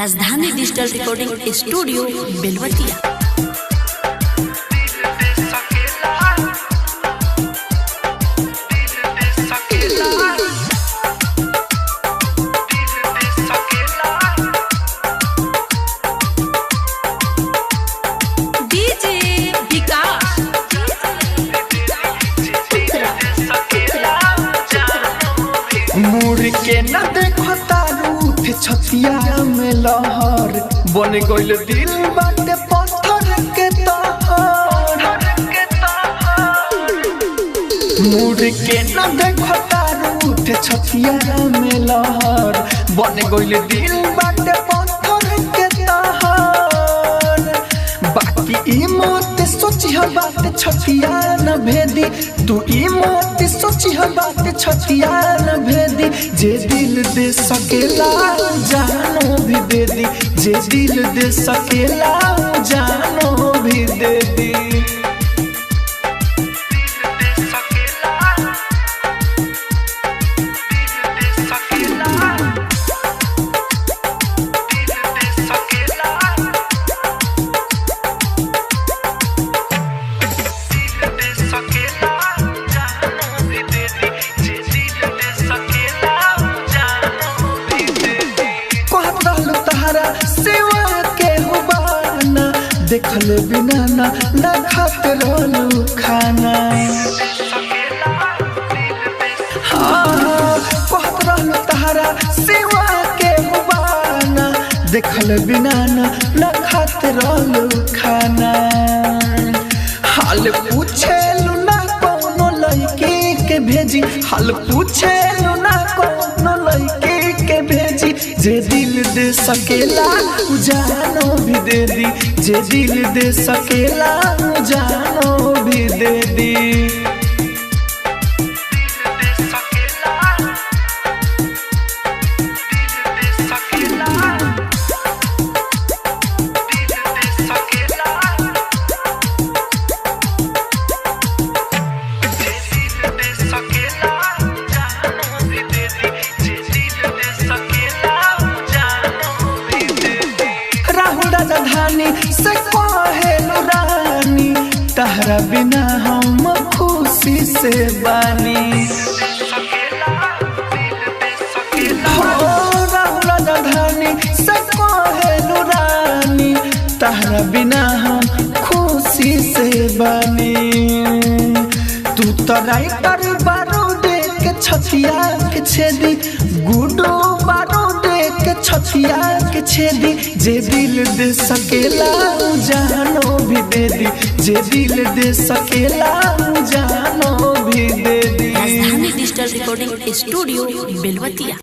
राजधानी digital recording studio Belwatia. मुड़ के न देखो तारू थे छतिया में लहर बन गइल दिल बाटे पत्थर के तहर। मुड़ के न देखो तारू थे छतिया में लहर बन गइल दिल बाटे पत्थर के तहर। बाकी ई मत सोची ह बात छतिया न भेदी, तू ई मत सोची ह बात छतिया न भेदी। जे दिल दे सकेला जानो भी दे दी, जे दिल दे सकेला जानो भी दे दी। सेवा के हुबाना देखल बिना ना खात रहलू खाना। हाँ कहत रहलू तहरा सेवा के हुबाना देखल बिना ना खात रहलू खाना। हाल पूछेलू ना कौनो लड़की के भेजी, हाल पूछेलू ना कौनो लड़की के भेजी। जे दिल दे सकेला जानो भी दे दी, जे दिल दे सकेला जानो भी दे दी। राजधानी से कहेलू रानी तहरा बिना हम खुशी से बानी। राजधानी से कहेलू रानी तहरा बिना हम खुशी से बानी। तू तो राइटर बारूद के छतिया के छेदी, गुडो बारूद के छतिया के छेदी। जे दिल दे सकेला जानो भी दे दी, जे दिल दे सकेला जानो भी दे दी। राजधानी डिजिटल रिकॉर्डिंग स्टूडियो बेलवतिया।